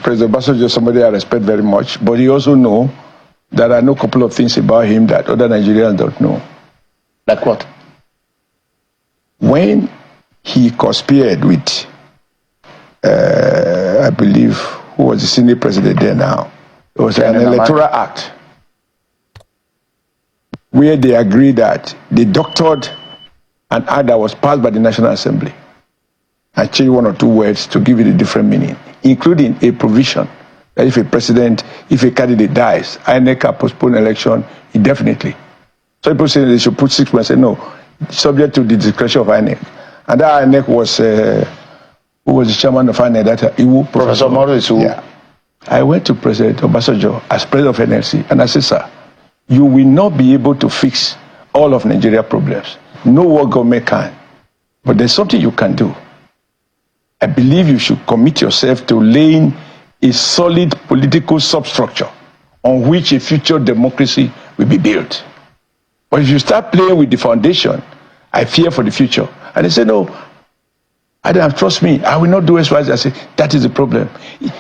President Obasanjo is somebody I respect very much, but you also know that I know a couple of things about him that other Nigerians don't know. Like what? When he conspired with, I believe, who was the Senate president there now, it was an electoral act where they agreed that they doctored an act that was passed by the National Assembly and changed one or two words to give it a different meaning, including a provision that if a candidate dies, INEC can postpone election indefinitely. So people say they should put 6 months. Say no, subject to the discretion of INEC. And that INEC was, who was the chairman of INEC that Iwu? Professor Maurice Iwu. Yeah. I went to President Obasanjo as president of NLC, and I said, sir, you will not be able to fix all of Nigeria problems. No what government can. But there's something you can do. I believe you should commit yourself to laying a solid political substructure on which a future democracy will be built. But if you start playing with the foundation, I fear for the future. And they say, no, Adam, trust me, I will not do as well as I say. That is the problem.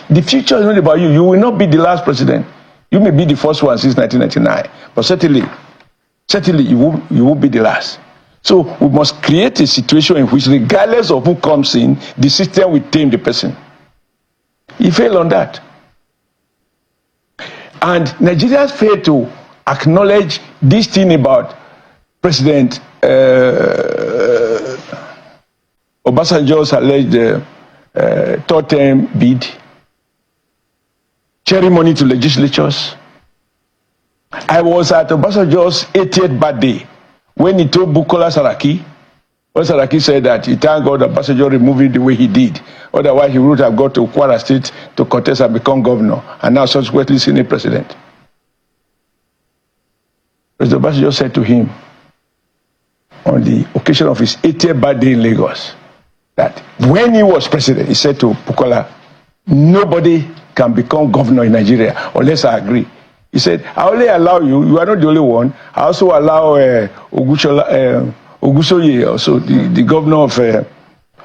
The future is not about you. You will not be the last president. You may be the first one since 1999, but certainly you will be the last. So we must create a situation in which, regardless of who comes in, the system will tame the person. He failed on that. And Nigerians fail to acknowledge this thing about President Obasanjo's alleged third term bid, sharing money to legislatures. I was at Obasanjo's 80th birthday when he told Bukola Saraki, when Saraki said that he thanked God that Obasanjo removed it the way he did. Otherwise, he would have got to Kwara State to contest and become governor, and now subsequently Senate president. President Obasanjo said to him on the occasion of his 80th birthday in Lagos that when he was president, he said to Bukola, nobody can become governor in Nigeria unless I agree. He said, I only allow you, you are not the only one, I also allow Ogusoye, also the governor of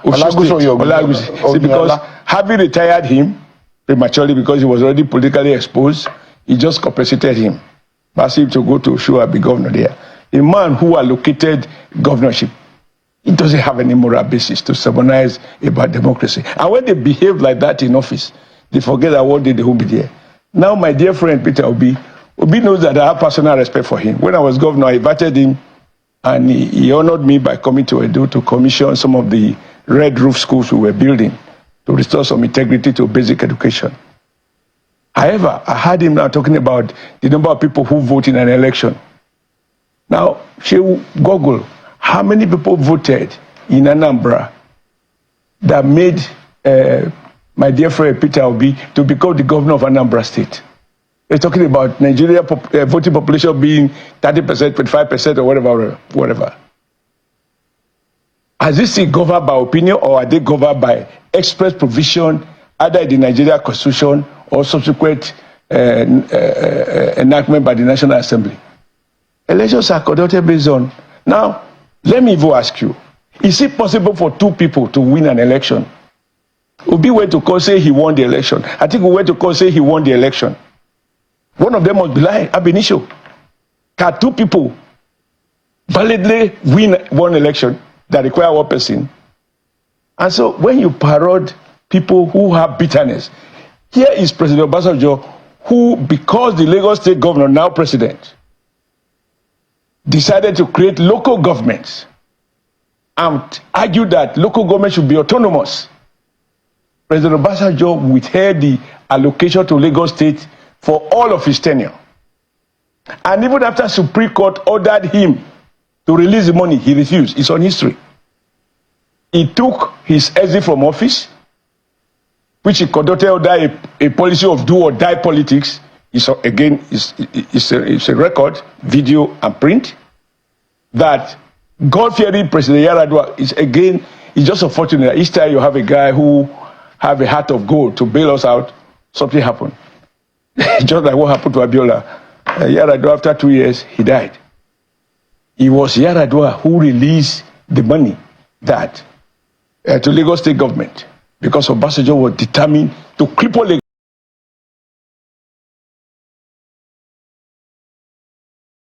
Olagusoye, because having retired him prematurely because he was already politically exposed, he just compensated him, asked him to go to Oshiomhole and be governor there. A man who allocated governorship, he doesn't have any moral basis to sermonize about democracy. And when they behave like that in office, they forget that one day they will be there. Now, my dear friend Peter Obi knows that I have personal respect for him. When I was governor, I invited him, and he honored me by coming to Edo to commission some of the red roof schools we were building to restore some integrity to basic education. However, I heard him now talking about the number of people who vote in an election. Now, Google how many people voted in Anambra that made my dear friend Peter Obi to become the governor of Anambra State. They're talking about Nigeria voting population being 30%, 25%, or whatever. Is this governed by opinion, or are they governed by express provision, either in the Nigeria Constitution or subsequent enactment by the National Assembly? Elections are conducted based on. Now, let me even ask you, is it possible for two people to win an election? Obi went to court, say he won the election. I think we went to court, say he won the election. One of them must be lying, ab initio. Can two people validly win one election that require one person? And so when you parade people who have bitterness, here is President Obasanjo, who, because the Lagos State governor, now president, decided to create local governments and argued that local government should be autonomous. President Obasanjo withheld the allocation to Lagos State for all of his tenure. And even after Supreme Court ordered him to release the money, he refused. It's on history. He took his exit from office, which he conducted under a policy of do or die politics. It's a record, video and print, that God-fearing President Yaradua is just unfortunate that each time you have a guy who have a heart of gold to bail us out, something happened. Just like what happened to Abiola. Yaradua, after 2 years, he died. It was Yaradua who released the money that to Lagos State government because Obasanjo was determined to cripple Lagos.